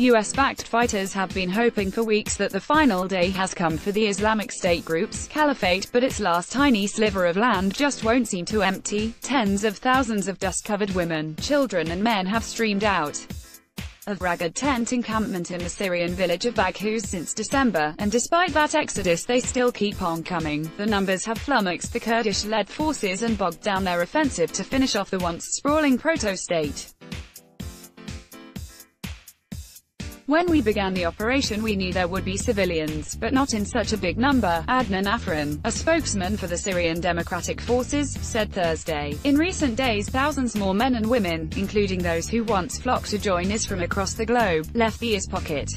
US-backed fighters have been hoping for weeks that the final day has come for the Islamic State group's caliphate, but its last tiny sliver of land just won't seem to empty. Tens of thousands of dust-covered women, children and men have streamed out of ragged tent encampment in the Syrian village of Baghouz since December, and despite that exodus they still keep on coming. The numbers have flummoxed the Kurdish-led forces and bogged down their offensive to finish off the once sprawling proto-state. When we began the operation we knew there would be civilians, but not in such a big number, Adnan Afrin, a spokesman for the Syrian Democratic Forces, said Thursday. In recent days thousands more men and women, including those who once flocked to join us from across the globe, left the IS pocket.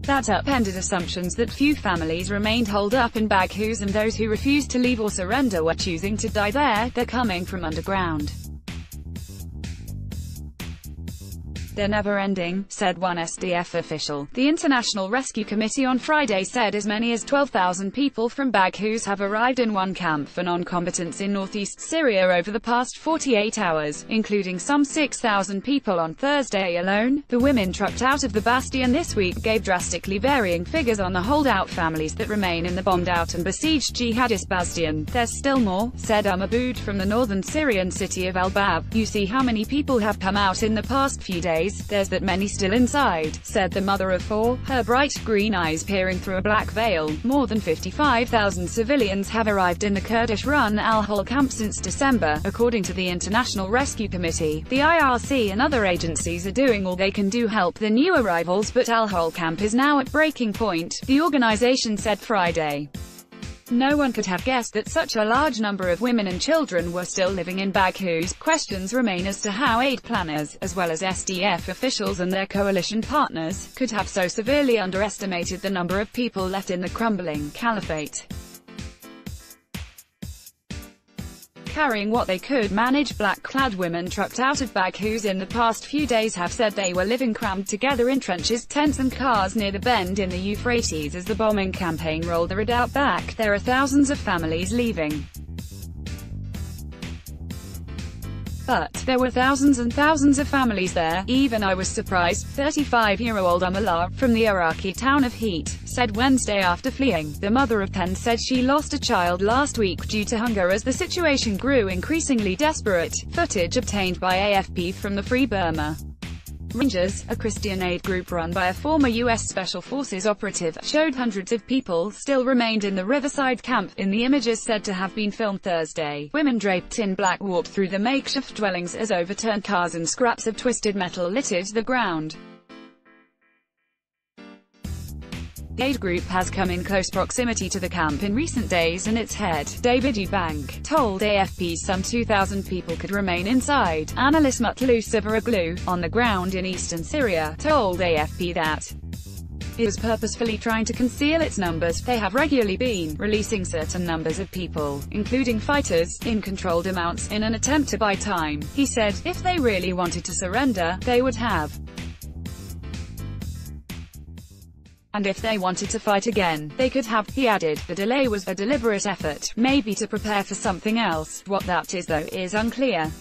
That upended assumptions that few families remained holed up in Baghouz, and those who refused to leave or surrender were choosing to die there. They're coming from underground. They're never-ending, said one SDF official. The International Rescue Committee on Friday said as many as 12,000 people from Baghouz have arrived in one camp for non-combatants in northeast Syria over the past 48 hours, including some 6,000 people on Thursday alone. The women trucked out of the bastion this week gave drastically varying figures on the holdout families that remain in the bombed-out and besieged jihadist bastion. There's still more, said Aboud from the northern Syrian city of Al-Bab. You see how many people have come out in the past few days. There's that many still inside, said the mother of four, her bright green eyes peering through a black veil. More than 55,000 civilians have arrived in the Kurdish-run Al-Hol camp since December, according to the International Rescue Committee. The IRC and other agencies are doing all they can to help the new arrivals, but Al-Hol camp is now at breaking point, the organization said Friday. No one could have guessed that such a large number of women and children were still living in Baghouz. Questions remain as to how aid planners, as well as SDF officials and their coalition partners, could have so severely underestimated the number of people left in the crumbling caliphate. Carrying what they could manage, black-clad women trucked out of Baghouz in the past few days have said they were living crammed together in trenches, tents and cars near the bend in the Euphrates as the bombing campaign rolled the redoubt back. There are thousands of families leaving. But there were thousands and thousands of families there. Even I was surprised. 35-year-old Amala, from the Iraqi town of Heat, said Wednesday after fleeing. The mother of 10 said she lost a child last week due to hunger as the situation grew increasingly desperate. Footage obtained by AFP from the Free Burma Rangers, a Christian aid group run by a former U.S. Special Forces operative, showed hundreds of people still remained in the riverside camp. In the images said to have been filmed Thursday, women draped in black walked through the makeshift dwellings as overturned cars and scraps of twisted metal littered the ground. The aid group has come in close proximity to the camp in recent days, and its head, David Eubank, told AFP some 2,000 people could remain inside. Analyst Mutlus Savaroglu, on the ground in eastern Syria, told AFP that it was purposefully trying to conceal its numbers. They have regularly been releasing certain numbers of people, including fighters, in controlled amounts, in an attempt to buy time. He said, if they really wanted to surrender, they would have. And if they wanted to fight again, they could have, he added. The delay was a deliberate effort, maybe to prepare for something else. What that is though is unclear.